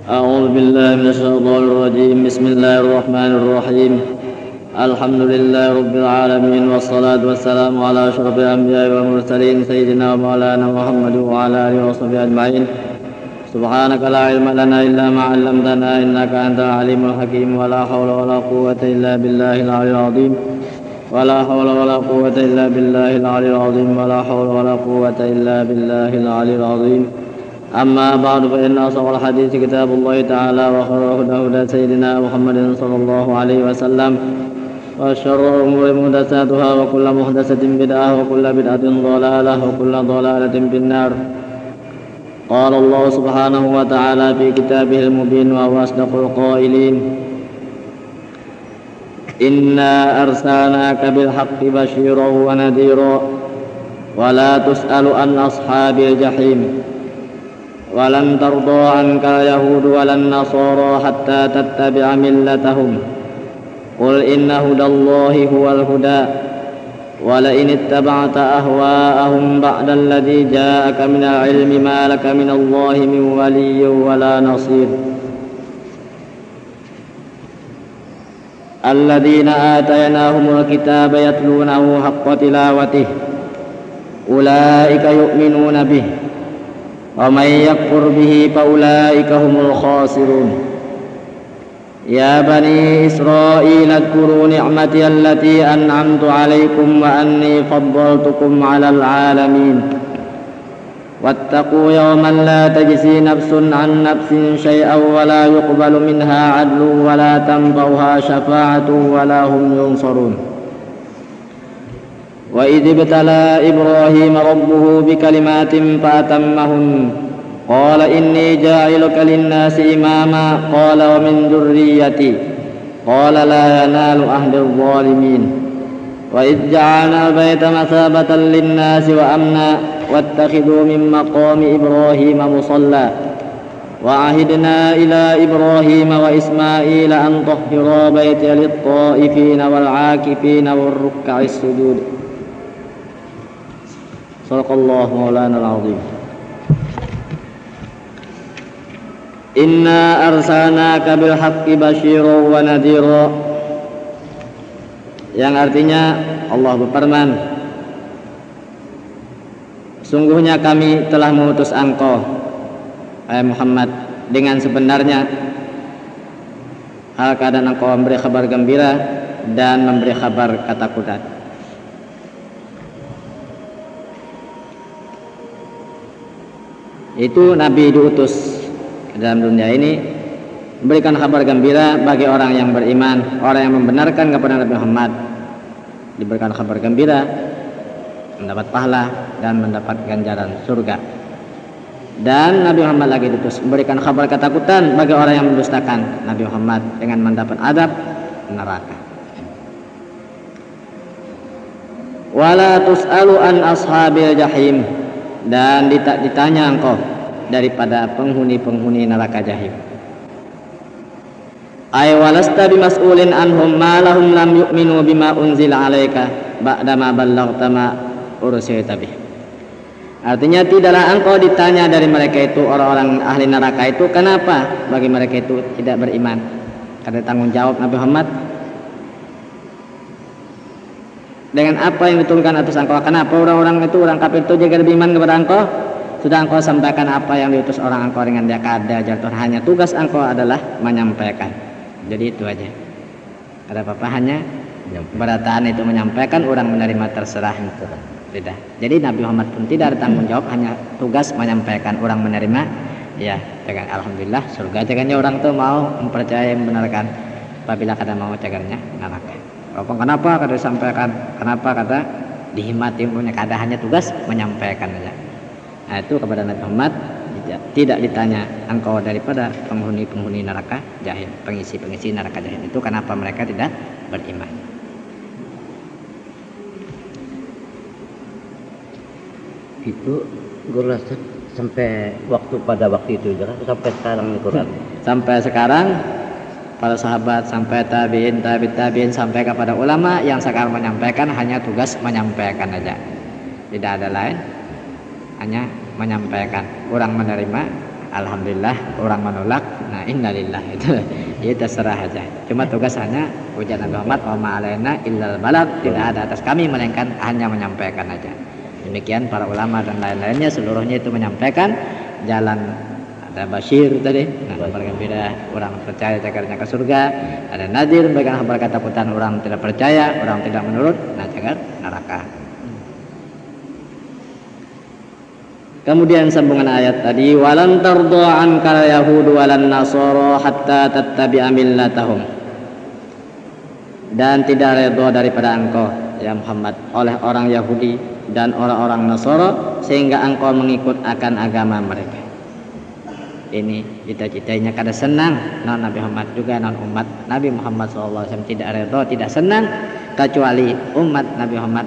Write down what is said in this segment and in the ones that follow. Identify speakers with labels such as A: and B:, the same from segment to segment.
A: أعوذ بالله من الشيطان الرجيم. بسم الله الرحمن الرحيم. الحمد لله رب العالمين، والصلاة والسلام على أشرف الأنبياء والمرسلين سيدنا ومولانا محمد وعلى آله وصحبه أجمعين. سبحانك لا علم لنا إلا ما علمتنا إنك أنت العليم الحكيم. ولا حول ولا قوة إلا بالله العلي العظيم. ولا حول ولا قوة إلا بالله العلي العظيم. ولا حول ولا قوة إلا بالله العلي العظيم. أما بعد، فإن أصدق الحديث كتاب الله تعالى، وخير الهدى هدى سيدنا محمد صلى الله عليه وسلم، وشر الأمور محدثاتها، وكل محدثة بدعة، وكل بدعة ضلالة، وكل ضلالة في النار. قال الله سبحانه وتعالى في كتابه المبين وهو أصدق القائلين: إنا أرسلناك بالحق بشيرا ونذيرا ولا تسأل عن أصحاب الجحيم ولن ترضى عنك اليهود ولا النصارى حتى تتبع ملتهم قل إن هدى الله هو الهدى ولئن اتبعت أهواءهم بعد الذي جاءك من العلم ما لك من الله من ولي ولا نصير. الذين آتيناهم الكتاب يتلونه حق تلاوته أولئك يؤمنون به ومن يكفر به فأولئك هم الخاسرون. يا بني إسرائيل اذكروا نعمتي التي أنعمت عليكم وأني فضلتكم على العالمين واتقوا يوما لا تجزي نفس عن نفس شيئا ولا يقبل منها عدل ولا تنفعها شفاعة ولا هم ينصرون. وإذ ابتلى إبراهيم ربه بكلمات فأتمهن قال إني جاعلك للناس إماما قال ومن ذريتي قال لا ينال عهد الظالمين. وإذ جعلنا البيت مثابة للناس وأمنا واتخذوا من مقام إبراهيم مصلى وعهدنا إلى إبراهيم وإسماعيل أن طهرا بيتي للطائفين والعاكفين والركع السجود. صدق الله مولانا العظيم. Inna arsalnaka bil haqqi basyira wa nadhira, yang artinya Allah berfirman, sungguhnya kami telah mengutus engkau Muhammad dengan sebenarnya hal keadaan engkau memberi kabar gembira dan memberi kabar ketakutan. Itu Nabi diutus dalam dunia ini memberikan kabar gembira bagi orang yang beriman, orang yang membenarkan kepada Nabi Muhammad, diberikan kabar gembira, mendapat pahala dan mendapat ganjaran surga. Dan Nabi Muhammad lagi diutus memberikan kabar ketakutan bagi orang yang mendustakan Nabi Muhammad dengan mendapat adab neraka. Wala tus'alu an ashabil jahim, dan ditanya engkau daripada penghuni-penghuni neraka jahim. Ay walasta bimas'ulin anhum ma lahum lam yu'minu bima unzila alaika ba'da ma ballaghta ma ursilta bih. Artinya tidaklah engkau ditanya dari mereka itu, orang-orang ahli neraka itu, kenapa bagi mereka itu tidak beriman. Karena tanggung jawab Nabi Muhammad dengan apa yang diturunkan atas engkau. Kenapa orang-orang itu, orang kafir itu jaga beriman kepada engkau? Sudah engkau sampaikan apa yang diutus orang engkau dengan dia kada jatuh. Hanya tugas engkau adalah menyampaikan. Jadi itu aja. Ada apa-apa, hanya berataan itu menyampaikan, orang menerima terserah itu. Tidak. Jadi Nabi Muhammad pun tidak ada tanggung jawab, hanya tugas menyampaikan, orang menerima. Ya, dengan alhamdulillah surga. Jaganya orang tuh mau mempercayai, membenarkan. Apabila kada mau cagarnya neraka. Kenapa kada disampaikan? Kenapa kada dihimati punya kada, hanya tugas menyampaikan saja. Nah, itu kepada Nabi Muhammad tidak ditanya engkau daripada penghuni-penghuni neraka jahim, pengisi-pengisi neraka jahim itu kenapa mereka tidak beriman.
B: Itu guru rasa sampai waktu itu sampai sekarang nih Quran.
A: Sampai sekarang para sahabat, sampai tabi'in, tabi'in, sampai kepada ulama yang sekarang menyampaikan, hanya tugas menyampaikan aja. Tidak ada lain. Hanya menyampaikan, orang menerima
C: alhamdulillah orang menolak, nah innalillah itu ya terserah aja. Cuma tugas hanya ujar Nabi Muhammad wa ma alaina illal balagh, tidak ada atas kami melainkan hanya menyampaikan aja. Demikian para ulama dan lain-lainnya seluruhnya itu menyampaikan jalan. Ada Bashir tadi, nah kabar gembira orang percaya cagarnya ke surga. Ada Nadir, memberikan kabar ketakutan orang tidak percaya, orang tidak menurut, nah cagar neraka. Kemudian sambungan ayat tadi, walan tardo ankal yahudu walan nasoro hatta tattabi'a millatahum. Dan tidak redha daripada engkau ya Muhammad oleh orang Yahudi dan orang-orang Nasara sehingga engkau mengikut akan agama mereka. Ini cita-citanya kada senang non Nabi Muhammad juga non umat Nabi Muhammad SAW tidak redha, tidak senang kecuali umat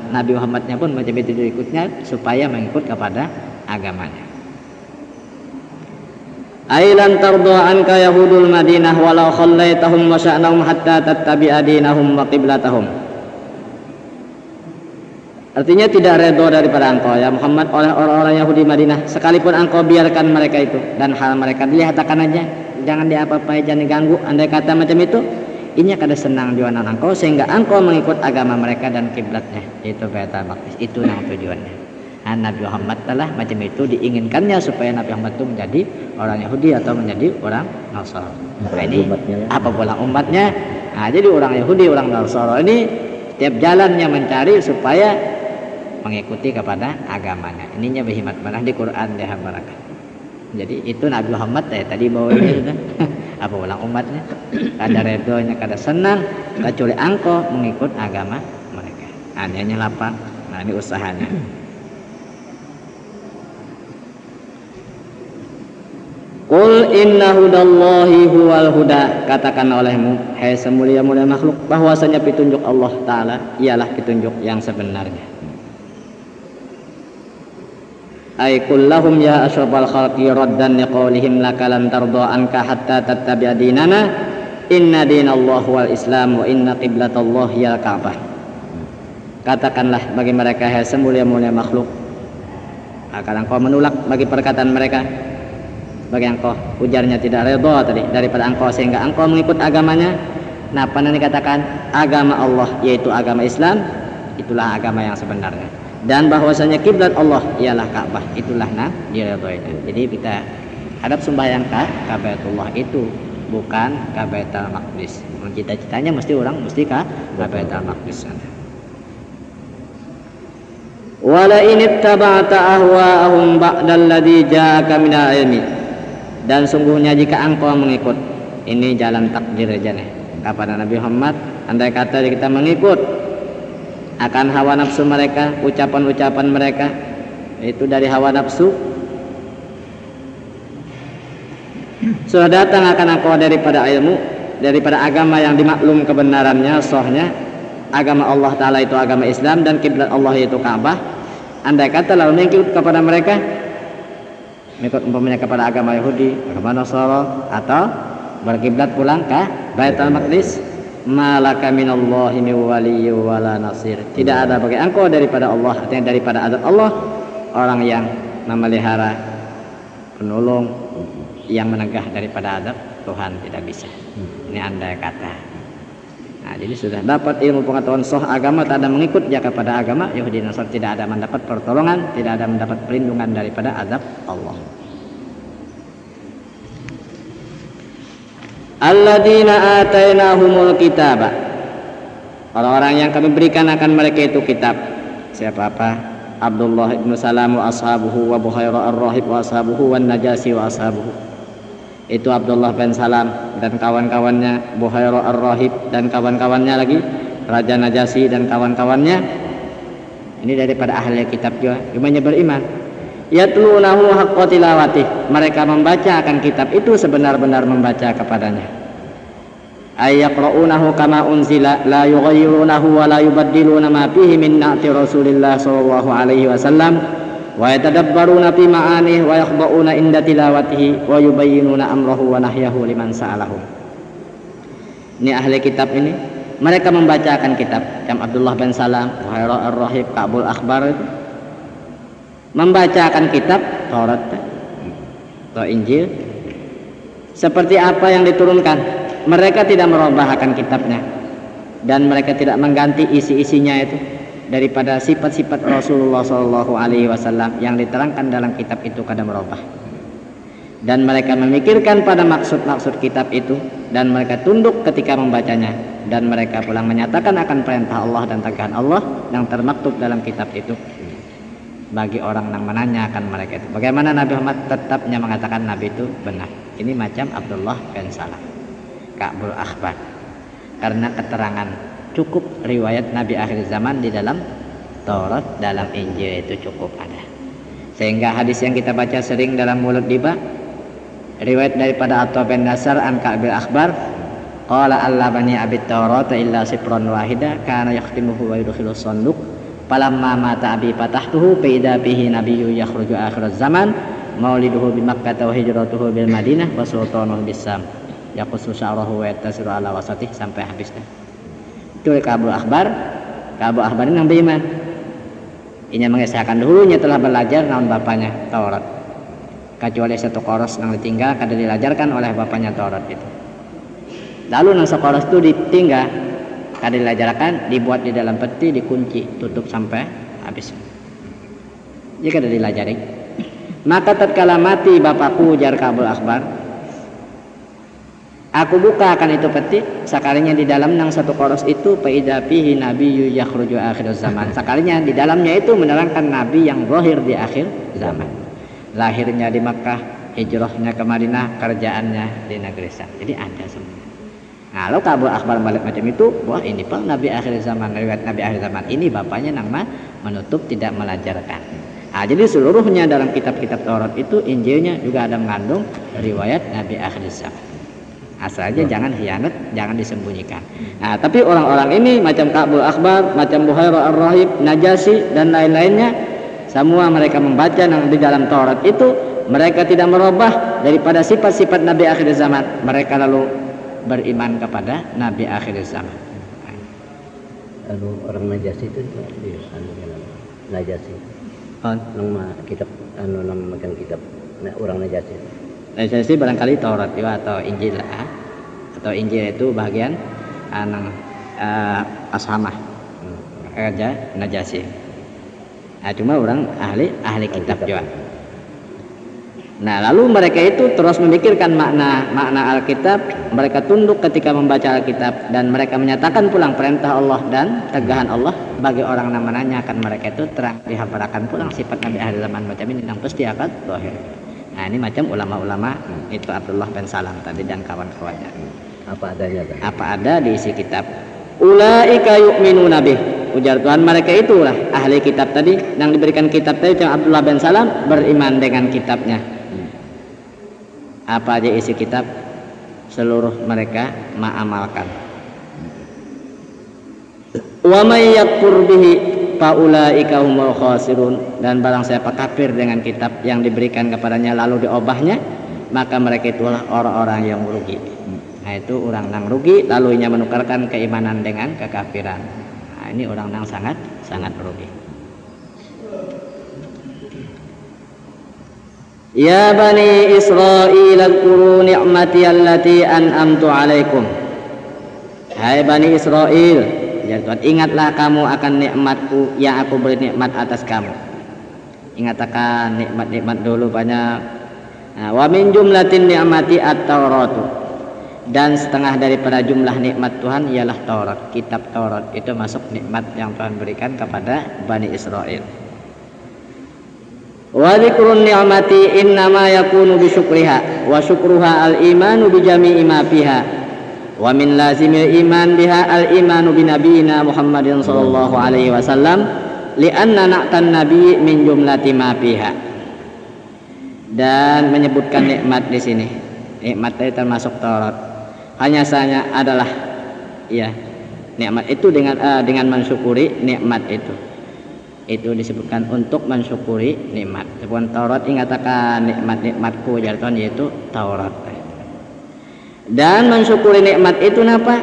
C: Nabi Muhammadnya pun macam itu ikutnya supaya mengikut kepada agamanya. Ailan tarda anka yahudul Madinah walau khallaitahum wa sya'nahum hatta tattabi'a dinahum wa qiblatahum. Artinya tidak redha daripada engkau ya Muhammad oleh orang-orang Yahudi Madinah sekalipun engkau biarkan mereka itu dan hal mereka dilihatkan aja, jangan diapa-apai, jangan diganggu. Andai kata macam itu, ini kada senang jualan engkau sehingga engkau mengikut agama mereka dan kiblatnya yaitu Baitul Maqdis. Itu yang tujuannya. Nah, Nabi Muhammad telah macam itu diinginkannya supaya Nabi Muhammad itu menjadi orang Yahudi atau menjadi orang Nasrani. Nah, ini apa pula umatnya? Nah, jadi orang Yahudi, orang Nasrani ini setiap jalannya mencari supaya mengikuti kepada agamanya. Ininya berhikmat mana di Quran dihambarkan. Jadi itu Nabi Muhammad tadi bawa ini sudah. Apa ulang umatnya? Kada redonya, kada senang kecuali engkau mengikut agama mereka. Nah, ini hanya lapang. Nah, ini usahanya. Qul inna hudallahi huwal huda, katakan olehmu hai semulia-mulia makhluk bahwasanya petunjuk Allah Ta'ala ialah petunjuk yang sebenarnya. Ay kullahum ya asyrafal khalqi raddan liqaulihim lakalan tarda anka hatta tattabi'a dinana inna dinallahi wal islam wa inna qiblatallahi al ka'bah. Katakanlah bagi mereka hai semulia-mulia makhluk akan engkau menolak bagi perkataan mereka, bagi engkau ujarnya tidak redha tadi daripada engkau sehingga engkau mengikut agamanya. Nah, apa yang dikatakan agama Allah yaitu agama Islam, itulah agama yang sebenarnya. Dan bahwasanya kiblat Allah ialah Ka'bah, itulah diredhoinya. Jadi kita hadap sembahyang ke Baitullah itu bukan ke Baitul Maqdis. Cita-citanya mesti orang mesti ke Baitul Maqdis sana. Wala in ittaba'ta ahwa'ahum ba'dalladzi ja'aka minal ilmi. Dan sungguhnya jika engkau mengikut, ini jalan takdir aja nih kepada Nabi Muhammad, andai kata kita mengikut akan hawa nafsu mereka, ucapan-ucapan mereka itu dari hawa nafsu, sudah datang akan engkau daripada ilmu, daripada agama yang dimaklum kebenarannya, sahnya agama Allah Ta'ala itu agama Islam dan kiblat Allah yaitu Ka'bah. Andai kata lalu mengikut kepada mereka, mengikut umpamanya kepada agama Yahudi, agama Nasara, atau berkiblat pulang ke Baitul Maqdis, malaka minallahi min waliyyin wala nasir. Tidak ada bagi engkau daripada Allah, artinya daripada azab Allah, orang yang memelihara, penolong yang menegah daripada azab Tuhan tidak bisa. Ini andai kata. Nah, jadi sudah dapat ilmu pengetahuan sah agama, tak ada mengikut dia kepada agama Yahudi Nasrani, tidak ada mendapat pertolongan, tidak ada mendapat perlindungan daripada azab Allah. Alladzina atainahumul kitaba, orang-orang yang kami berikan akan mereka itu kitab. Siapa apa? Abdullah ibn Salam wa ashabuhu wa Buhairah ar-Rahib wa ashabuhu wa Najasi wa ashabuhu. Itu Abdullah bin Salam dan kawan-kawannya, Buhairah ar-Rahib dan kawan-kawannya lagi, Raja Najasi dan kawan-kawannya. Ini daripada ahli kitab juga, gimana beriman. Yatlunahu haqqa tilawatih, mereka membaca akan kitab itu sebenar-benar membaca kepadanya. Ayaqra'unahu kama unzila la yughayyirunahu wa la yubaddiluna ma fihi min na'ti Rasulillah sallallahu alaihi wasallam wa yatadabbaruna fi ma'anihi wa yakhda'una inda tilawatihi wa yubayyinuna amrahu wa nahyahu liman sa'alahum. Ini ahli kitab ini, mereka membaca akan kitab. Jam Abdullah bin Salam, Buhairah ar-Rahib, Ka'bul Akhbar itu membacakan kitab Taurat atau Injil seperti apa yang diturunkan. Mereka tidak merubah akan kitabnya dan mereka tidak mengganti isi-isinya itu daripada sifat-sifat Rasulullah SAW yang diterangkan dalam kitab itu kada merubah. Dan mereka memikirkan pada maksud-maksud kitab itu dan mereka tunduk ketika membacanya dan mereka pulang menyatakan akan perintah Allah dan tegahan Allah yang termaktub dalam kitab itu bagi orang yang menanyakan mereka itu. Bagaimana Nabi Muhammad tetapnya mengatakan Nabi itu benar. Ini macam Abdullah bin Salam, Ka'bul Akhbar, karena keterangan cukup riwayat Nabi akhir zaman di dalam Taurat, dalam Injil itu cukup ada. Sehingga hadis yang kita baca sering dalam mulut diba, riwayat daripada Atha bin Nasar an Ka'bil Akhbar, qala allabani abit Taurat illa sifran wahida kana yakhtimuhu wa yudkhilu sanduq falamma mata abi fatahtuhu fa idza bihi nabiyyu yakhruju akhir zaman mauliduhu bi Makkah wa hijratuhu bil Madinah wa sultanuhu bis Sam yaqussu sya'rahu wa yattasiru ala wasatih sampai habisnya. Itu Ka'bul Akhbar. Ka'bul Akhbar ini yang beriman. Ini mengisahkan dulunya telah belajar naon bapaknya Taurat. Kecuali satu koros yang ditinggal kada dilajarkan oleh bapaknya Taurat itu. Lalu nang sekoros itu ditinggal kada dilajarkan, dibuat di dalam peti, dikunci, tutup sampai habis. Jika kada dilajari. Maka tatkala mati bapakku, ujar Ka'bul Akhbar, aku buka akan itu peti, sekalinya di dalam nang satu koros itu faida fihi nabiyyu yakhruju akhir zaman. Sekalinya di dalamnya itu menerangkan nabi yang zahir di akhir zaman. Lahirnya di Makkah, hijrahnya ke Madinah, kerjaannya di negeri Syam. Jadi ada semua. Nah, kalau Ka'bul Akhbar balik macam itu, wah ini pak nabi akhir zaman, riwayat nabi akhir zaman ini bapaknya nama menutup tidak melajarkan. Nah, jadi seluruhnya dalam kitab-kitab Taurat itu, Injilnya juga ada mengandung riwayat nabi akhir zaman. Asal aja jangan khianat, jangan disembunyikan. Nah, tapi orang-orang ini macam Ka'bul Akhbar, macam Buhairah Ar-Rahib, Najasyi dan lain-lainnya, semua mereka membaca di dalam Taurat itu, mereka tidak merubah daripada sifat-sifat nabi akhir zaman. Mereka lalu beriman kepada nabi akhir zaman.
B: Lalu orang Najasyi itu Najasyi. Nama kitab nama makan kitab orang Najasyi.
C: Najasyi barangkali Taurat juga atau Injil lah. Atau Injil itu bagian Ashamah kerja Najasyi. Nah, cuma orang ahli kitab juga. Nah, lalu mereka itu terus memikirkan makna Alkitab. Mereka tunduk ketika membaca Alkitab dan mereka menyatakan pulang perintah Allah dan tegahan Allah bagi orang yang menanyakan mereka itu terang dihabarkan pulang sifat Nabi akhir zaman macam ini yang pasti akan zahir. Nah, ini macam ulama-ulama itu Abdullah bin Salam tadi dan kawan-kawannya.
B: Apa adanya kan?
C: Apa ada di isi kitab. Ulaika yu'minuna bih. Ujar Tuhan mereka itulah ahli kitab tadi yang diberikan kitab tadi yang Abdullah bin Salam beriman dengan kitabnya. Apa aja isi kitab seluruh mereka mengamalkan. Wa may yakfur bihi faulaika humul khasirun, dan barang siapa kafir dengan kitab yang diberikan kepadanya lalu diobahnya, maka mereka itulah orang-orang yang merugi. Nah, itu orang yang rugi lalu ia menukarkan keimanan dengan kekafiran. Nah, ini orang yang sangat merugi. Ya Bani Israil adkuru ni'mati allati an'amtu alaikum. Hai Bani Israil, ya Tuhan, ingatlah kamu akan nikmatku yang aku beri nikmat atas kamu. Ingat akan nikmat-nikmat dulu banyak. Nah, wa min jumlatin ni'mati at-tauratu, dan setengah daripada jumlah nikmat Tuhan ialah Taurat. Kitab Taurat itu masuk nikmat yang Tuhan berikan kepada Bani Israil. Wa dzikrun ni'mati innama yakunu bi syukriha wa syukruha al-imanu bi jami'i ma fiha wa min lazimil iman biha al-imanu bi nabiyina Muhammadin sallallahu alaihi wasallam li'anna na'tan nabi min jumlati ma fiha. Dan menyebutkan nikmat di sini, nikmat itu termasuk Taurat, hanya saja adalah ya nikmat itu dengan mensyukuri nikmat itu disebutkan untuk mensyukuri nikmat. Sebab Taurat ingatakan nikmatku ya Tuhan, yaitu Taurat. Dan mensyukuri nikmat itu apa?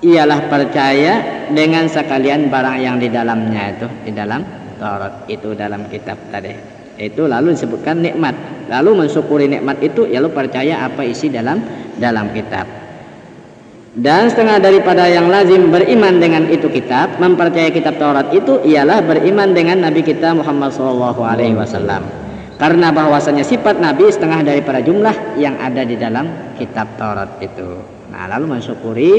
C: Ialah percaya dengan sekalian barang yang di dalamnya itu, di dalam Taurat itu, dalam kitab tadi. Itu lalu disebutkan nikmat. Lalu mensyukuri nikmat itu ya lu percaya apa isi dalam kitab. Dan setengah daripada yang lazim beriman dengan itu kitab, mempercayai kitab Taurat itu ialah beriman dengan Nabi kita Muhammad SAW. Karena bahwasanya sifat Nabi setengah daripada jumlah yang ada di dalam kitab Taurat itu. Nah, lalu mensyukuri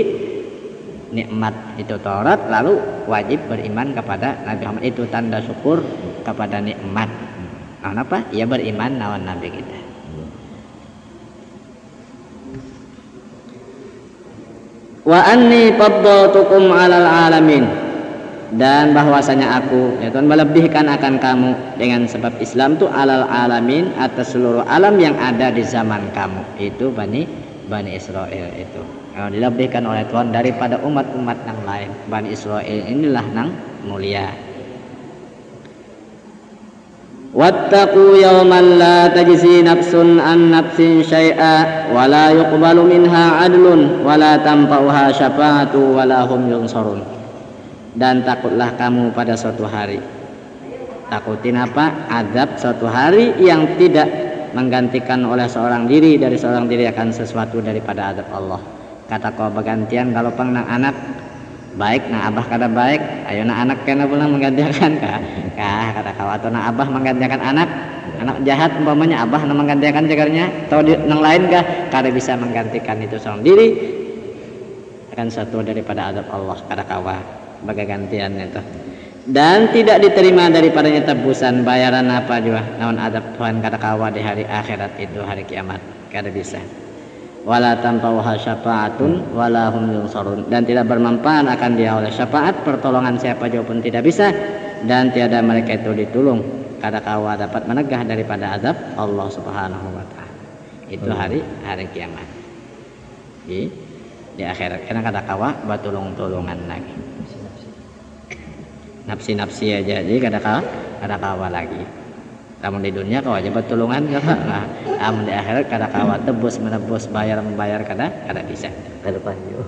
C: nikmat itu Taurat, lalu wajib beriman kepada Nabi Muhammad. Itu tanda syukur kepada nikmat. Nah, apa? Ya beriman lawan Nabi kita. Wa anni faddaltukum 'alal alamin, dan bahwasanya aku ya Tuhan melebihkan akan kamu dengan sebab Islam itu 'alal alamin, atas seluruh alam yang ada di zaman kamu. Itu Bani Israel itu dilebihkan oleh Tuhan daripada umat-umat yang lain. Bani Israel inilah yang mulia. Wattaqu yawman la tajzi nafsun an nafsin syai'a wa la yuqbalu minha 'adlun wa la tanfa'uha syafa'atu wa la hum yunsarun. Dan takutlah kamu pada suatu hari. Takutin apa? Azab suatu hari yang tidak menggantikan oleh seorang diri dari seorang diri akan sesuatu daripada azab Allah. Kata kau bergantian kalau pang nang anak baik na abah kada baik, ayo na anak kena pulang menggantikan kah kata kau, atau na abah menggantikan anak jahat umpamanya abah na menggantikan jagarnya, atau nang lain kah kada bisa menggantikan itu seorang diri akan satu daripada azab Allah. Kata kau sebagai gantian itu, dan tidak diterima daripadanya tebusan bayaran apa juga naon azab Tuhan. Kata kau di hari akhirat itu hari kiamat kada bisa. Wala tanfa'uha syafa'atun wala hum yunsarun, dan tidak bermanfaat akan dia oleh syafaat, pertolongan siapa juga pun tidak bisa, dan tiada mereka itu ditolong kada kawa dapat menegah daripada azab Allah Subhanahu wa taala. Itu hari kiamat. Di akhirat karena kada kawa batulung-tulungan lagi. Nafsi aja jadi kada kawa lagi. Namun di dunia kau aja pertolongan kau, namun di akhirat kada kawa tebus menebus bayar membayar kada bisa. Kada panju.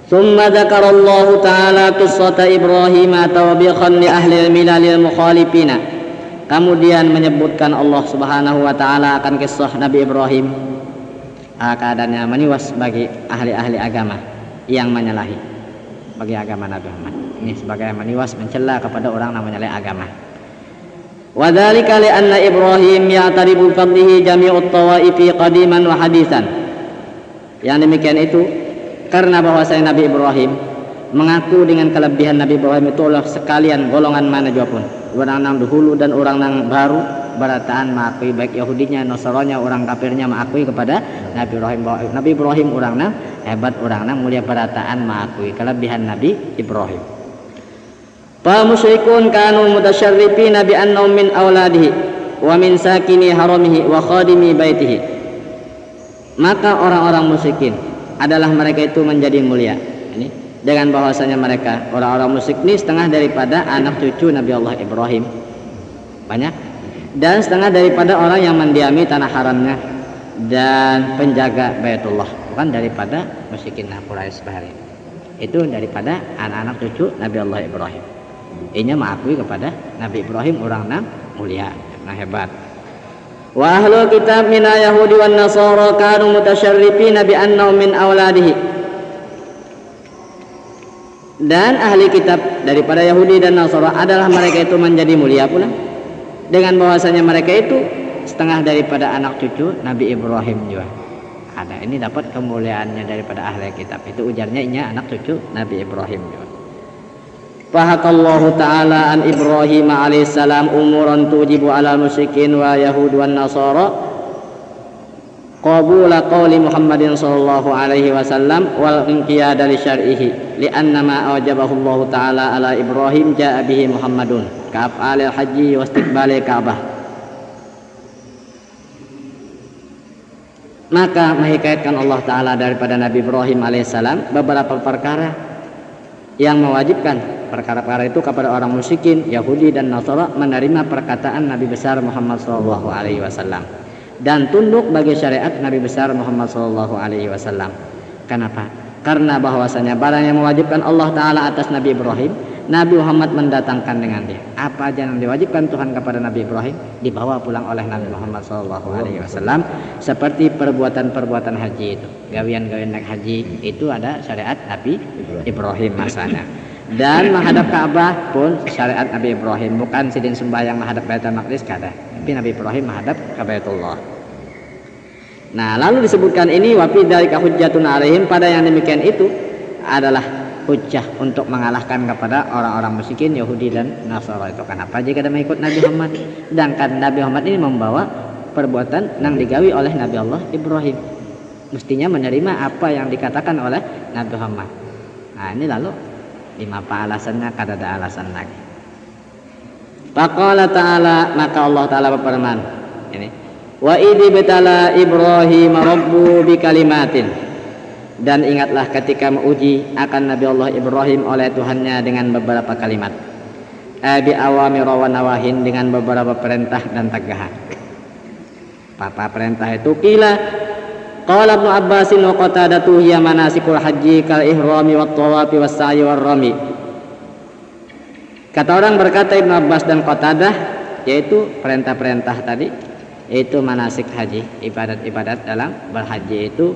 C: Summa dzakarallahu ta'ala qissata Ibrahim tawbiqan li ahli al-milalil mukhalifina. Kemudian menyebutkan Allah Subhanahu wa taala akan kisah Nabi Ibrahim, keadaannya meniwas bagi ahli-ahli agama yang menyalahi bagi agama Nabi Muhammad. Ini sebagai meniwas mencela kepada orang yang menyalahi agama. Wa dzalika li anna Ibrahim ya'tarifu fadlihi jami'ut tawaifi qadiman wa hadisan. Yang demikian itu karena bahwasanya Nabi Ibrahim mengaku dengan kelebihan Nabi Ibrahim itu oleh sekalian golongan mana juga pun, orang yang dahulu dan orang yang baru berataan mengakui, baik Yahudinya, Nasranya, orang kafirnya mengakui kepada Nabi Ibrahim bahwa Nabi Ibrahim orang yang hebat, orang yang mulia, berataan mengakui kelebihan Nabi Ibrahim. Fa musyrikun kanu mutasyarrifina bi annahum min auladihi wa min sakini haramihi wa khadimi baitihi. Maka orang-orang musyrikin adalah mereka itu menjadi mulia. Ini dengan bahwasanya mereka orang-orang musyrik ini setengah daripada anak cucu Nabi Allah Ibrahim banyak, dan setengah daripada orang yang mendiami tanah haramnya dan penjaga Baitullah, bukan daripada musyrikin Quraisy bahari. Itu daripada anak-anak cucu Nabi Allah Ibrahim. Ini mengakui kepada Nabi Ibrahim orang yang mulia, yang hebat. Wa ahlul kitab min Yahudi wan Nasara kanu mutasyarrifina bi annahum min auladihi. Dan ahli kitab daripada Yahudi dan Nasara adalah mereka itu menjadi mulia pula dengan bahwasanya mereka itu setengah daripada anak cucu Nabi Ibrahim juga. Ada ini dapat kemuliaannya daripada ahli kitab. Itu ujarnya ini anak cucu Nabi Ibrahim juga. Fahakallahu ta'ala an Ibrahim alaihissalam umuran tujibu ala musyrikin wa yahud wan nasara qabula qawli Muhammadin sallallahu alaihi wasallam wal inqiyada li syar'ihi li'anna ma awajabahu Allah ta'ala ala Ibrahim ja'a bihi Muhammadun ka'af'alil haji wa istiqbalil Ka'bah. Maka menghikayatkan Allah Ta'ala daripada Nabi Ibrahim alaihissalam beberapa perkara yang mewajibkan perkara-perkara itu kepada orang musyrikin Yahudi dan Nasara menerima perkataan Nabi besar Muhammad sallallahu alaihi wasallam dan tunduk bagi syariat Nabi besar Muhammad sallallahu alaihi wasallam. Kenapa? Karena bahwasanya barang yang mewajibkan Allah Ta'ala atas Nabi Ibrahim, Nabi Muhammad mendatangkan dengan dia. Apa aja yang diwajibkan Tuhan kepada Nabi Ibrahim dibawa pulang oleh Nabi Muhammad SAW. Seperti perbuatan-perbuatan haji itu, gawian-gawian naik haji itu ada syariat Nabi Ibrahim masanya. Dan menghadap Ka'bah pun syariat Nabi Ibrahim, bukan sidin sembahyang menghadap Baitul Maqdis kada, tapi Nabi Ibrahim menghadap ke Baitullah. Nah, lalu disebutkan ini wa fi dzalika hujjatun 'alaihim, pada yang demikian itu adalah hujjah untuk mengalahkan kepada orang-orang musyrikin Yahudi dan Nasara itu. Kenapa jika dia mengikut Nabi Muhammad? Sedangkan Nabi Muhammad ini membawa perbuatan yang digawi oleh Nabi Allah Ibrahim. Mestinya menerima apa yang dikatakan oleh Nabi Muhammad. Nah, ini lalu lima alasannya, kada ada alasan lagi. Faqala ta'ala, maka Allah Ta'ala berfirman ini, wa idh betala Ibrahim rabbu bikalimatin, dan ingatlah ketika menguji akan Nabi Allah Ibrahim oleh Tuhannya dengan beberapa kalimat, bi awamir wa nawahin, dengan beberapa perintah dan tegahan. Apa perintah itu? Qala Ibnu Abbasin wa Qatadatu hiya manasikul haji kal ihrami wat tawafi was sa'i war rami. Kata orang berkata Ibnu Abbas dan Qatadah, yaitu perintah-perintah tadi, yaitu manasik haji, ibadat-ibadat dalam berhaji itu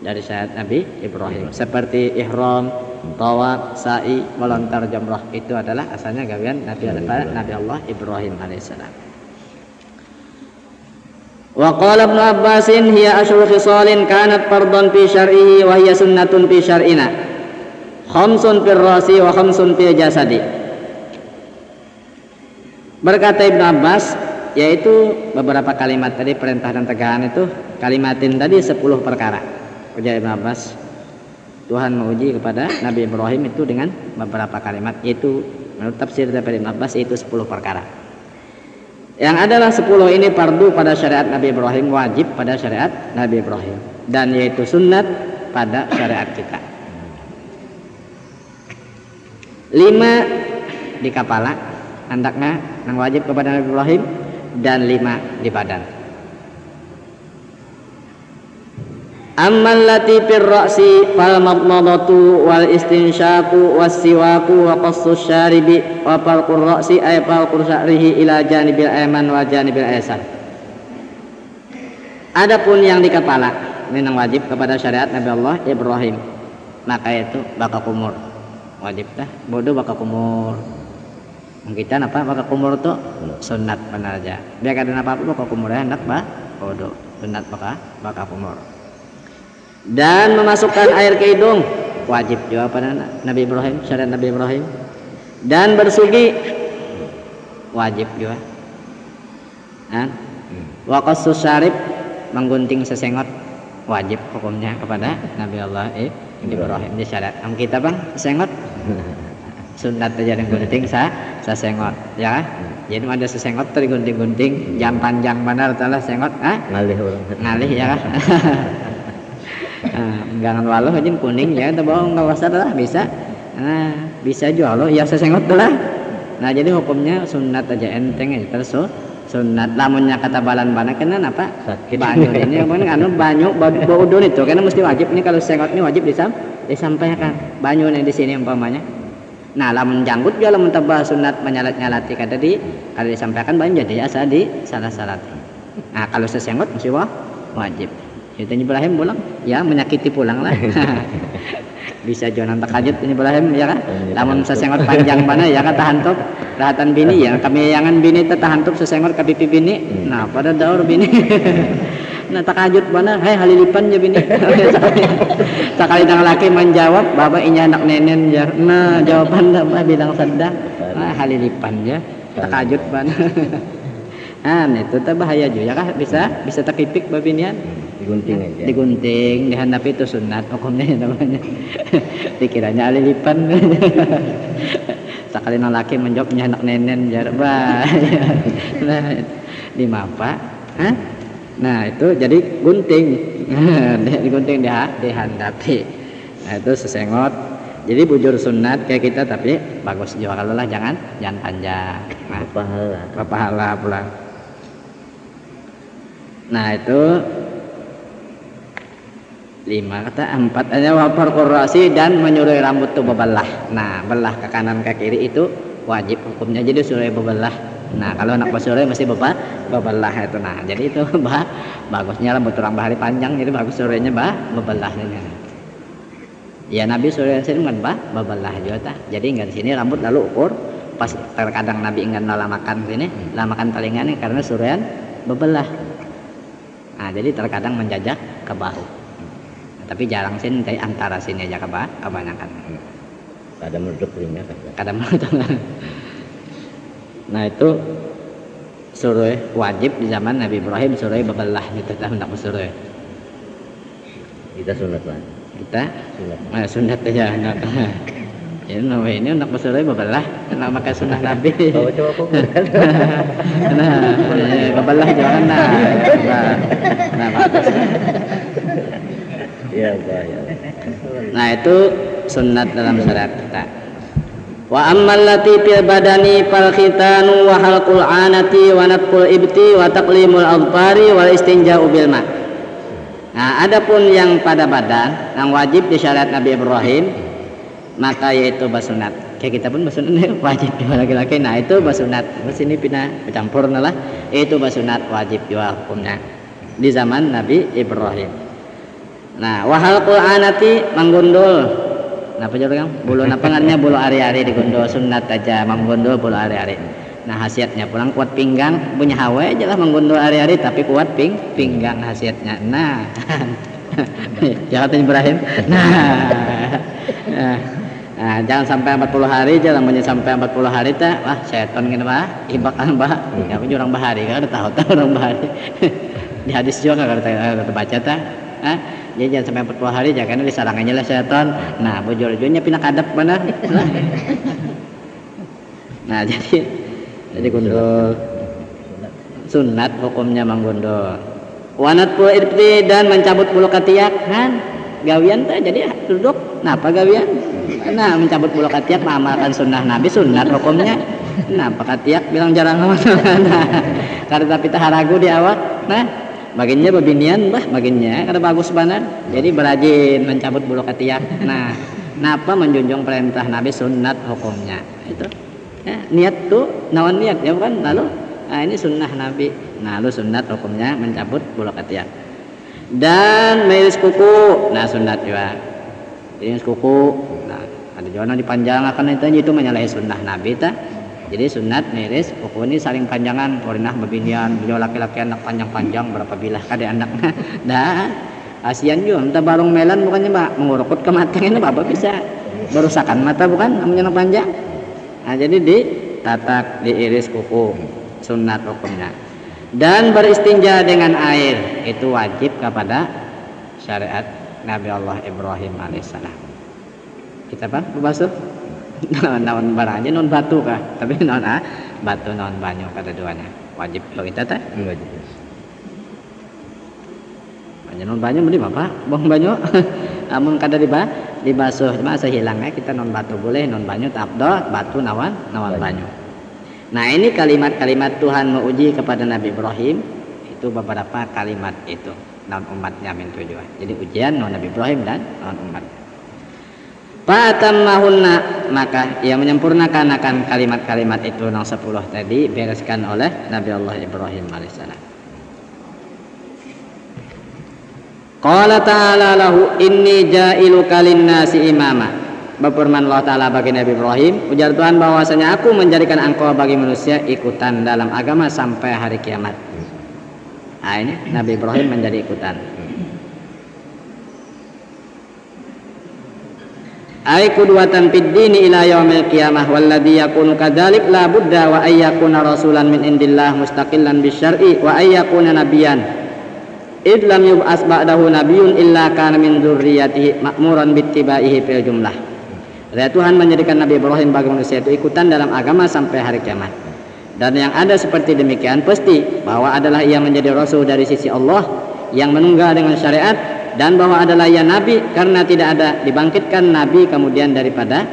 C: dari syariat Nabi Ibrahim, seperti ihram, tawaf, sa'i, melontar jamrah, itu adalah asalnya gawian Nabi Allah Ibrahim alaihissalam. Wa qala Ibnu Abbasin hiya asyru khisalin kanat fardhan fi syar'ihi wa hiya sunnatun fi syar'ina, khamsun fil rasi wa khamsun fil jasadi. Berkata Ibnu Abbas, yaitu beberapa kalimat tadi, perintah dan tegahan itu, kalimatin tadi 10 perkara. Ujar Ibnu Abbas, Tuhan menguji kepada Nabi Ibrahim itu dengan beberapa kalimat, yaitu menurut tafsir dari Ibnu Abbas itu 10 perkara. Yang adalah 10 ini fardu pada syariat Nabi Ibrahim, wajib pada syariat Nabi Ibrahim, dan yaitu sunnat pada syariat kita. 5 di kepala, hendaknya yang wajib kepada Nabi Ibrahim, dan 5 di badan. Ammal lati fir ra'si fal madmadatu wal istinsyaku was siwaku wa qassus syaribi wa falqur ra'si ay falqur sya'rihi ila janibil ayman wa janibil aysar. Adapun yang di kepala, ini yang wajib kepada syariat Nabi Allah Ibrahim, maka itu baka kumur. Wajib dah bodoh baka kumur. Kita apa baka kumur tu sunat benar aja. Biar kada apa-apa baka kumur hendak bodoh. Sunat baka kumur. Dan memasukkan air ke hidung wajib juga pada Nabi Ibrahim, syariat Nabi Ibrahim. Dan bersugi wajib juga. Wa qassus syarib, menggunting sesengot, wajib hukumnya kepada Nabi Allah Ibrahim di syariat. Kita bang sesengot sunat aja yang gunting sesengot ya. Jadi ada sesengot tadi gunting-gunting jam panjang benar telah sengot ngalih ya. Gangan walau aja kuning ya, tapi nggak usah lah bisa. Nah, bisa jual lo ya sesengot lah. Nah, jadi hukumnya sunat aja, enteng aja terus sunat. Lamunnya kata balan bana kena apa? Banyu ini anu banyu baudun itu karena mesti wajib ini, kalau sengot ini wajib disampaikan. Banyu nih di sini umpamanya. Nah, lamun janggut juga lamun tabah sunat menyalat-nyalati kada kalau disampaikan banyu jadi asa di salah-salat. Nah, kalau sesengot mesti wajib. Itu Ibrahim pulang, ya menyakiti pulang lah. Bisa jangan takajut ini Ibrahim ya kan. Lamun sesengot panjang mana ya kan tahantup, rahatan bini ya. Kami yangan bini teh tahantup sesengot ka pipi bini. Nah, pada daur bini. Nah, takajut mana, hai halilipan ya bini. Sekali nang laki menjawab, baba inya anak nenen ya. Nah, jawaban dah bilang sedang. Nah, halilipan ya. Takajut mana. Nah, itu teh bahaya juga kan, bisa takipik babinian.
B: Digunting aja.
C: Digunting, dihadapi itu sunat hukumnya namanya. Dikiranya alilipan. Sekali nang laki menjawabnya anak nenen jar bah. Nah, di mapa? Nah, itu jadi gunting. Digunting dihadapi. Nah, itu sesengot. Jadi bujur sunat kayak kita, tapi bagus juga kalau lah jangan panjang. Nah, pahala pulang. Nah, itu 5 kata 4 hanya wafar kurasi dan menyuruh rambut itu bebelah. Nah, belah ke kanan ke kiri itu wajib hukumnya, jadi suruh bebelah. Nah, kalau anak bersuruh mesti bebelah itu. Nah, jadi itu bagusnya rambut orang bahari panjang, jadi bagus suruhnya bebelah ini. Ya Nabi suruh sini kan bebelah juga. Jadi enggak di sini rambut lalu ukur. Pas terkadang Nabi ingin lamakan sini, lamakan telinga ini karena suruhan bebelah. Nah, jadi terkadang menjajak ke bahu. Nah, tapi jarang sini dari antara sini aja kebanyakan.
B: Kadang menutup telinga,
C: Kadang menutup. Nah, itu suruh wajib di zaman Nabi Ibrahim, suruh bebelah gitu, tak suruh.
B: Kita sunat lah.
C: Kita sunat aja anak. Ya, ini untuk bersuruh bebelah, nak makan sunnah Nabi.
B: Oh, coba aku.
C: Nah, bebelah jangan nah, bagus.
B: Ya, ya.
C: Nah, itu sunnat dalam syariat kita. Wa ammal lati fil badani fal khitanu wa halqul anati wa natqul ibti wa taqlimul adfari wal istinja'u bil ma. Nah, adapun yang pada badan yang wajib di syariat Nabi Ibrahim maka yaitu basunat. Kayak kita pun basunat wajib juga laki-laki. Nah, itu basunat. Sini pindah bercampur lah. Itu basunat wajib juga hukumnya di zaman Nabi Ibrahim. Nah, wahal anati menggundul. Nah, apa bulu napangannya bulu ari-ari digundul sunat aja menggundul bulu ari-ari. Nah, khasiatnya pulang kuat pinggang, punya hawe aja lah menggundul ari-ari tapi kuat pinggang khasiatnya. Nah. Jangan Ibrahim. Nah, jangan sampai 40 hari, jangan sampai 40 hari teh, wah setan gini ibakan ya pun orang bahari kan tahu orang bahari. Di hadis juga kalau baca teh, jadi jangan sampai 40 hari jangan disarangannya lah setan. Nah, bojor-bojornya pindah kadap benar. Nah, jadi gundul sunat hukumnya menggundul. Wanat pul irti dan mencabut bulu ketiak kan gawian teh jadi duduk. Napa gawian? Nah, mencabut bulu ketiak mengamalkan sunnah Nabi, sunat hukumnya. Napa ketiak bilang jarang nah, karena tapi tak ragu di awal. Nah, bagiannya bebinian bagiannya kada bagus benar. Jadi berajin mencabut bulu ketiak. Nah, napa menjunjung perintah Nabi, sunat hukumnya. Itu. Ya, niat tuh nawan niat ya kan lalu ini sunnah Nabi. Nah, lu sunat hukumnya mencabut bulu ketiak. Dan meiris kuku. Nah, sunat juga. Iris kuku. Nah, ada juga dipanjangkan itu menyalahi sunnah Nabi ta. Jadi sunat meiris kuku ini saling panjangan, korinah bebinian, beliau laki-laki anak panjang-panjang berapa bilah kada anaknya. Dah, asian juga minta barong melan bukannya Mbak mengurukut ke mata ini Bapak bisa berusakan mata bukan namanya anak panjang. Nah, jadi ditatak diiris kuku. Sunat hukumnya. Dan beristinja dengan air itu wajib kepada syariat Nabi Allah Ibrahim alaihissalam. Kita apa? Basuh? Naon barang aja non batu kah? Tapi non batu non banyu kata duanya. Wajib lo kita teh?
B: Wajib.
C: Banyu non banyu mending apa? Bong banyu. Amun kada dibasuh masa hilangnya kita non batu boleh, non banyu tak abdol, batu nawan banyu. Nah, ini kalimat-kalimat Tuhan menguji kepada Nabi Ibrahim itu beberapa kalimat itu non umatnya min tujuan. Jadi ujian non Nabi Ibrahim dan non umat. Fatammahunna maka ia menyempurnakan akan kalimat-kalimat itu non 10 tadi bereskan oleh Nabi Allah Ibrahim alaihissalam. Qala ta'ala lahu inni ja'iluka lin-nasi imama. Berfirman Allah Ta'ala bagi Nabi Ibrahim, ujar Tuhan bahwasanya aku menjadikan engkau bagi manusia ikutan dalam agama sampai hari kiamat. Nah, ini Nabi Ibrahim menjadi ikutan. Ai qudwatan fid dini ila yaumil qiyamah walladzi yakunu kadzalik la budda wa ay yakuna rasulan min indillah mustaqillan bisyar'i wa ay yakuna nabiyyan. Id lam yub'as ba'dahu nabiyyun illa kana min dzurriyyatihi ma'muran bittibaihi fil jumlah. Tuhan menjadikan Nabi Ibrahim bagi manusia itu ikutan dalam agama sampai hari kiamat. Dan yang ada seperti demikian pasti bahwa adalah ia menjadi rasul dari sisi Allah yang menunggal dengan syariat dan bahwa adalah ia nabi karena tidak ada dibangkitkan nabi kemudian daripadanya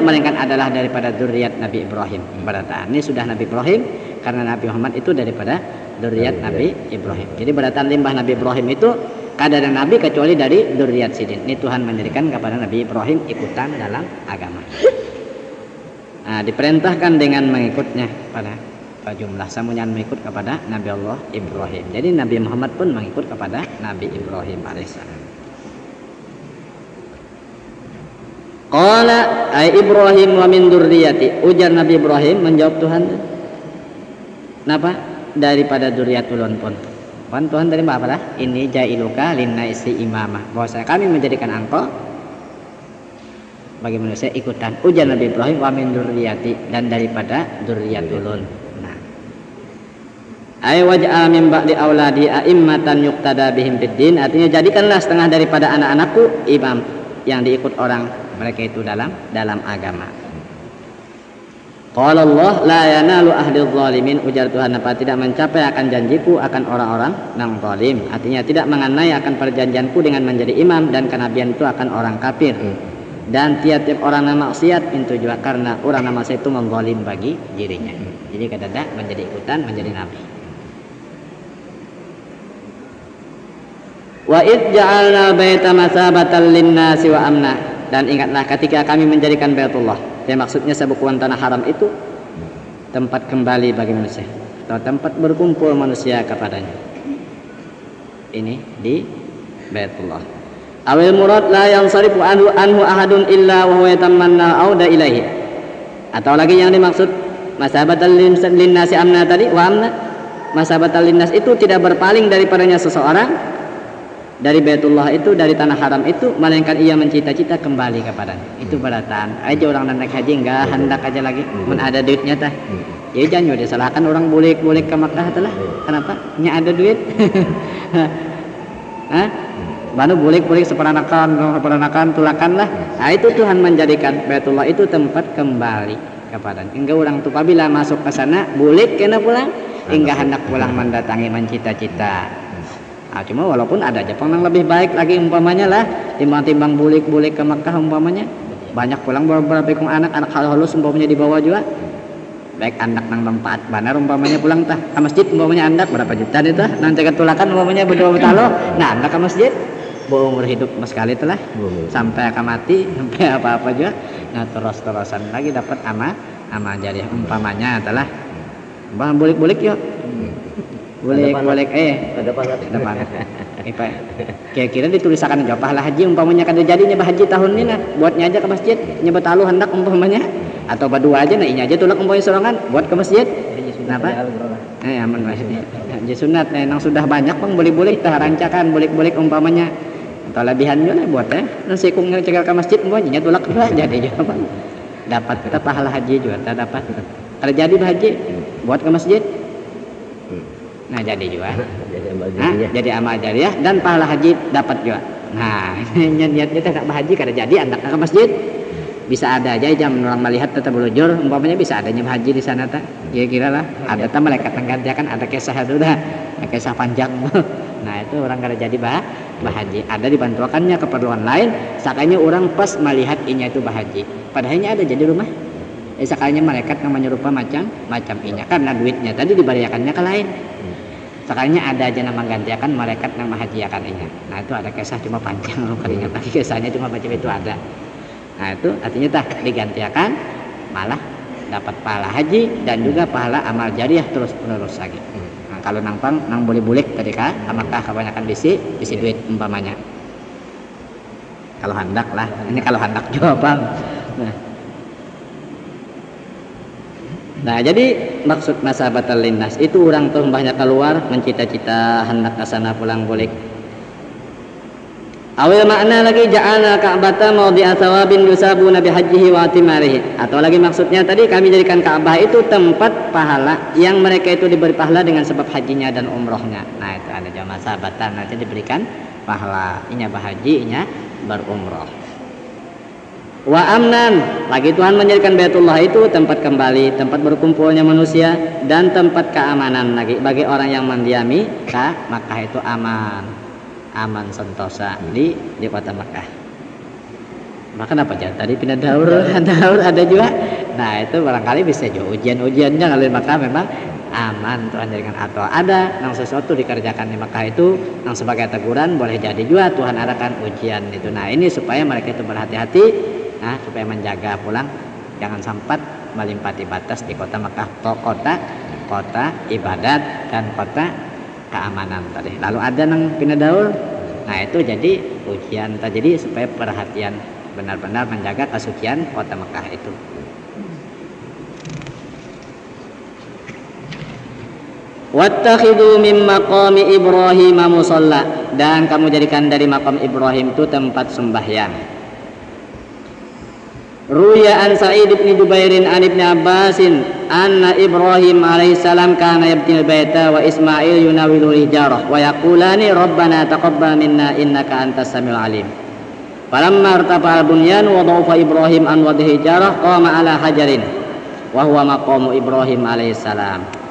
C: melainkan adalah daripada zuriat Nabi Ibrahim. Berarti ini sudah Nabi Ibrahim karena Nabi Muhammad itu daripada zuriat Nabi Ibrahim. Jadi berarti limbah Nabi Ibrahim itu kadar nabi kecuali dari dzurriyyat sidin. Ini Tuhan menjadikan kepada Nabi Ibrahim ikutan dalam agama. Nah, diperintahkan dengan mengikutnya pada jumlah samunyan mengikut kepada Nabi Allah Ibrahim. Jadi Nabi Muhammad pun mengikut kepada Nabi Ibrahim alaihissalam. Qala ay Ibrahim wa min dzurriyyati. Ujar Nabi Ibrahim menjawab Tuhan. Kenapa? Daripada dzurriyyatulun pun. Kan Tuhan dari apa lah? Ini jailuka linnaisi imamah. Bahwasanya kami menjadikan engkau bagi manusia ikutan. Ujar Nabi Ibrahim wa min dzurriyyati, dan daripada dzurriyyatulun. Nah. Ay waj'al min ba'di auladi a'immatan yuqtada bihim fid din. Artinya jadikanlah setengah daripada anak-anakku imam yang diikut orang mereka itu dalam agama. Qala Allah la yanalu ahdil zalimin. Ujar Tuhan, apa tidak mencapai akan janjiku akan orang-orang yang zalim. Artinya tidak mengenai akan perjanjianku dengan menjadi imam dan kenabian itu akan orang kafir. Dan tiap-tiap orang yang maksiat itu juga karena orang yang maksiat itu memzalim bagi dirinya. Jadi kadang menjadi ikutan menjadi nabi. Wa id ja'alna baita masabatan linnasi wa amna. Dan ingatlah ketika kami menjadikan Baitullah, yang maksudnya sebukuan tanah haram itu tempat kembali bagi manusia atau tempat berkumpul manusia kepadanya. Ini di Baitullah. Awil murad la yansarifu anhu ahadun illa wa huwa yatamanna auda ilaihi. Atau lagi yang dimaksud masabatal linnasi amna tadi wa amna. Masabatal linnas itu tidak berpaling daripadanya seseorang dari Baitullah itu, dari tanah haram itu, melainkan ia mencita-cita kembali kepadanya. Itu beratan aja orang naik haji enggak hendak aja lagi men ada duitnya tah. Ya jangan disalahkan orang boleh-boleh ke Makkah itulah. Kenapa? Nya ada duit. Hah? Baru boleh-boleh seperanakan tulakan lah. Nah, itu Tuhan menjadikan Baitullah itu tempat kembali kepadanya. Enggak orang tuh apabila masuk ke sana boleh kena pulang, enggak hendak pulang mendatangi mencita-cita. Nah, cuma walaupun ada Jepang yang lebih baik lagi umpamanya lah timbang bulik-bulik ke Makkah umpamanya, banyak pulang beberapa ekor anak halus umpamanya dibawa juga, baik anak nang manfaat benar umpamanya pulang tah ke masjid umpamanya anak berapa juta itu nanti ketulakan umpamanya berdua betalo, nah anak ke masjid umur hidup sekali telah sampai akan mati sampai apa-apa juga, nah terus-terusan lagi dapat ama jariah umpamanya telah bang bulik-bulik yuk. Boleh ada pahala. Kira-kira ditulisakan aja pahala haji umpamanya kada jadi nyebah haji tahun ini nah buatnya aja ke masjid nyebah talu hendak umpamanya atau berdua aja nah ini aja tulak umpamanya sorangan buat ke masjid. Kenapa? Aman haji sunat nang sudah banyak bang boleh-boleh kita rancakan boleh-boleh umpamanya atau lebihan juga buat nang sikung cegal ke masjid umpamanya tulak juga jadi juga bang dapat kita pahala haji juga tak dapat kada jadi haji buat ke masjid. Nah jadi juga jadi amal jariah dan pahala haji dapat juga. Nah niatnya tak haji kada jadi anak ke masjid bisa ada aja jam orang melihat tetap belujur umpamanya bisa adanya haji di sana tak ya kira lah ada tak malaikat menggantikan ada kisah itu dah kisah panjang. Nah itu orang kada jadi bahaji ada dibantukannya keperluan lain sakanya orang pas melihat inya itu bahaji padahalnya ada jadi rumah sekalinya malaikat yang menyerupa macam inya karena duitnya tadi diberiakannya ke lain. Sekalinya ada aja nama gantiakan malaikat yang menghajiakan ini. Nah itu ada kisah cuma panjang loh kalinya lagi kisahnya cuma macam itu ada. Nah itu artinya tak digantiakan malah dapat pahala haji dan juga pahala amal jariah terus menerus lagi. Nah, kalau nang boleh-boleh tadi kan apakah kebanyakan bisi duit umpamanya. Kalau hendak lah ini kalau hendak juga bang. Nah jadi maksud masabatal linnas itu orang tuh banyak keluar mencita-cita hendak ke sana pulang balik. Awil makna lagi ja'alna ka'bata mawdi'a thawabin yusabuna bihajjihi wa atimarihi. Atau lagi maksudnya tadi kami jadikan Ka'bah itu tempat pahala yang mereka itu diberi pahala dengan sebab hajinya dan umrohnya. Nah itu ada jamaah sahabatan nanti diberikan pahala inya bahaji inya berumroh. Wa amnan lagi Tuhan menjadikan Baitullah itu tempat kembali, tempat berkumpulnya manusia dan tempat keamanan lagi bagi orang yang mendiami ke Makkah itu aman sentosa di kota Makkah. Maka apa aja tadi pindah daur ada juga. Nah itu barangkali bisa juga ujiannya kalau di Makkah memang aman Tuhan jadikan, atau ada nang sesuatu dikerjakan di Mekah itu nang sebagai teguran, boleh jadi juga Tuhan adakan ujian itu. Nah ini supaya mereka itu berhati-hati, nah supaya menjaga pulang jangan sampai melimpati batas di kota Mekah, kota ibadat dan kota keamanan tadi. Lalu ada nang pinadaul, nah itu jadi ujian jadi supaya perhatian benar-benar menjaga kesucian kota Mekah itu. Wattakhidhu min maqami Ibrahim musalla, dan kamu jadikan dari makam Ibrahim itu tempat sembahyang. Ruya an Sa'id bin Jubairin an Ibn Abbasin anna Ibrahim alaihissalam kana yabtil baita wa Ismail yunawilu hijarah wa yaqulani rabbana taqabbal minna innaka antas samiul alim. Falamma irtafa al-bunyan wa dha'afa Ibrahim an wadhi hijarah qama ala hajarin wa huwa maqamu Ibrahim alaihissalam.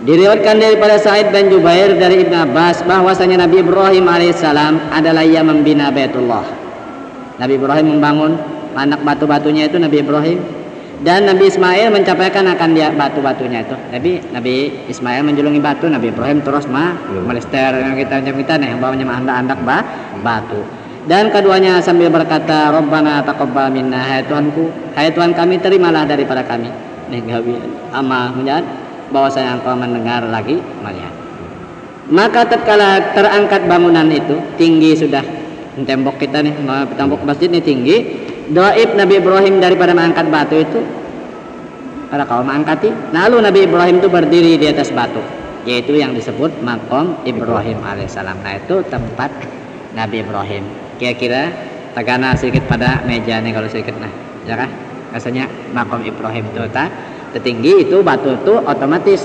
C: Diriwayatkan daripada Sa'id bin Jubair dari Ibn Abbas bahwasanya Nabi Ibrahim alaihissalam adalah yang membina Baitullah. Nabi Ibrahim membangun anak batu-batunya itu Nabi Ibrahim, dan Nabi Ismail mencapaikan akan dia batu-batunya itu. Nabi Ismail menjulungi batu, Nabi Ibrahim terus melester kita nih bawanya andak-andak batu. Dan keduanya sambil berkata, Rabbana taqabbal minna, hai Tuhanku, hai Tuhan kami, terimalah daripada kami. Nih gawi amal menjadi bahwa saya engkau mendengar lagi melihat. Maka tatkala terangkat bangunan itu tinggi sudah, tembok kita nih, tembok masjid ini tinggi, doib Nabi Ibrahim daripada mengangkat batu itu para kaum mengangkati, lalu Nabi Ibrahim itu berdiri di atas batu, yaitu yang disebut maqam Ibrahim alaihissalam. Nah itu tempat Nabi Ibrahim. Kira-kira tegana sedikit pada meja nih kalau sedikit, nah ya kah rasanya maqam Ibrahim itu tertinggi itu batu itu otomatis,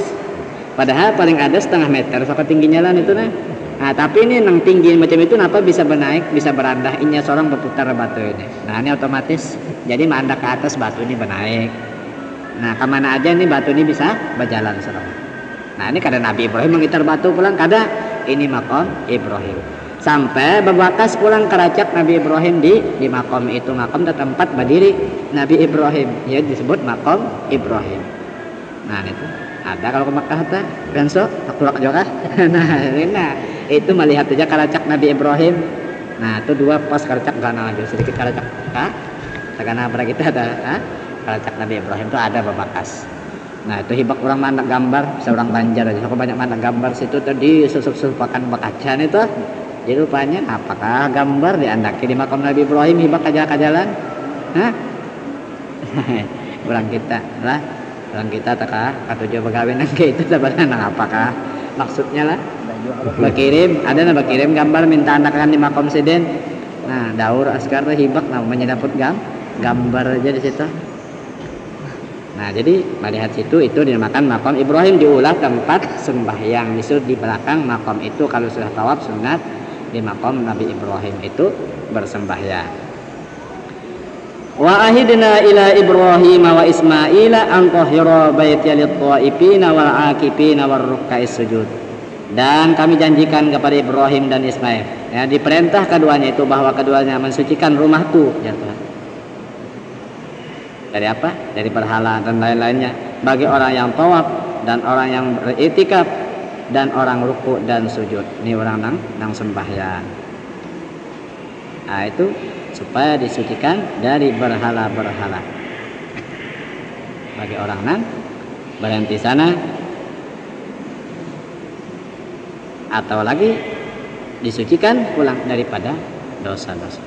C: padahal paling ada setengah meter so ketingginya lah itu nah. Nah tapi ini nang tinggi macam itu kenapa bisa bernaik, bisa berandah, inya seorang berputar batu ini. Nah ini otomatis jadi mandak ke atas batu ini bernaik. Nah kemana aja nih batu ini bisa berjalan seorang. Nah ini kada Nabi Ibrahim mengitar batu pulang, kada ini maqam Ibrahim. Sampai berbakas pulang keracak Nabi Ibrahim di makom itu, makom tempat berdiri Nabi Ibrahim, ya disebut makom Ibrahim. Nah itu ada kalau ke Makkah ta benso akulak juga. Nah itu melihat aja keracak Nabi Ibrahim. Nah itu dua pas keracak gana aja sedikit keracak tegana pada kita ada keracak Nabi Ibrahim itu ada berbakas. Nah itu hibak orang mana gambar seorang Banjar aja, aku banyak mana gambar situ tadi susuk-susupakan bakacan itu. Jadi rupanya apakah gambar diandaki di makam Nabi Ibrahim hibak kajalan? Hah? Orang kita taka katujuh pegawai nang itu sebenarnya nang apakah maksudnya lah? Berkirim, ada na berkirim gambar minta andakan di makam seden. Nah, daur askar hibak namanya dapat gambar aja di situ. Nah, jadi melihat situ itu dinamakan makam Ibrahim, diulah tempat sembahyang. Disebut di belakang makam itu kalau sudah tawaf sunat di makam Nabi Ibrahim itu bersembahyang. Wa ahidna ila Ibrahim wa Ismaila an tahhira baiti lit-thaifina wal 'akifina war ruk'ais sujud. Dan kami janjikan kepada Ibrahim dan Ismail, ya diperintah keduanya itu bahwa keduanya mensucikan rumahku, ya Tuhan. Dari apa? Dari berhala dan lain-lainnya bagi orang yang tawaf dan orang yang beriktikaf dan orang ruku dan sujud. Ini orang nang sembahyang. Nah itu supaya disucikan dari berhala-berhala bagi orang nang berhenti sana, atau lagi disucikan pulang daripada dosa-dosa.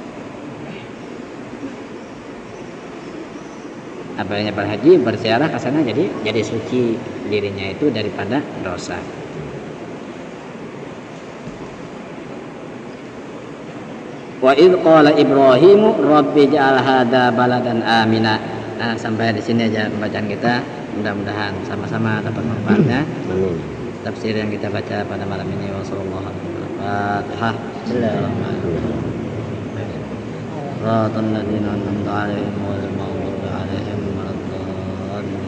C: Apabila berhaji berziarah ke sana jadi suci dirinya itu daripada dosa. Wa idh qala Ibrahim rabbi ja'al hadza baladan amina. Nah, sampai di sini aja pembacaan kita. Mudah-mudahan sama-sama dapat manfaatnya.
B: Amin.
C: Tafsir yang kita baca pada malam ini, wasallallahu alaihi wasallam. Fatihah. Shiratal ladzina an'amta 'alaihim ghairil maghdubi 'alaihim waladdallin.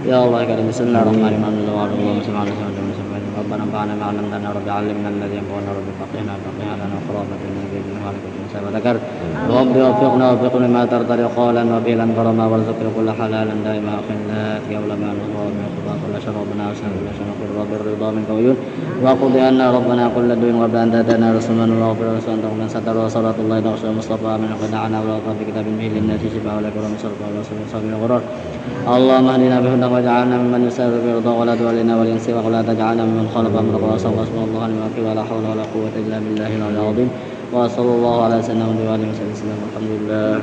C: Ya Allah, ya Karim, bismillahirrahmanirrahim. Allahumma shalli 'ala sayyidina Muhammad. Rabbana anfa'na bima 'allamtana wa 'allimna alladhi yanfa'una wa faqihna wa qina adhaban nar.
A: وذكر رب وفقنا وفقنا ما ترتضي قولا وفعلا كرما وارزقنا كل حلالا دائما خلات قبل ما نظهر من خطا كل شر ربنا وسلم كل شر في رب الرضا منك ويون وقضي أن ربنا كل دين قبل أن تأتينا رسولا واغفر رسولا تقبل ستر وصلاة الله نغشى المصطفى من خدعنا ولا في كتاب به للناس شفاء ولك ورسول الله ورسول صابر الغرور اللهم اهدنا بهدى واجعلنا ممن يسير برضا ولا تولنا والانسي ولا تجعلنا ممن خلق امرك وصلى الله عليه وسلم ولا حول ولا قوة إلا بالله العلي العظيم وصلى الله على سيدنا محمد وعلى آله وصحبه وسلم والحمد لله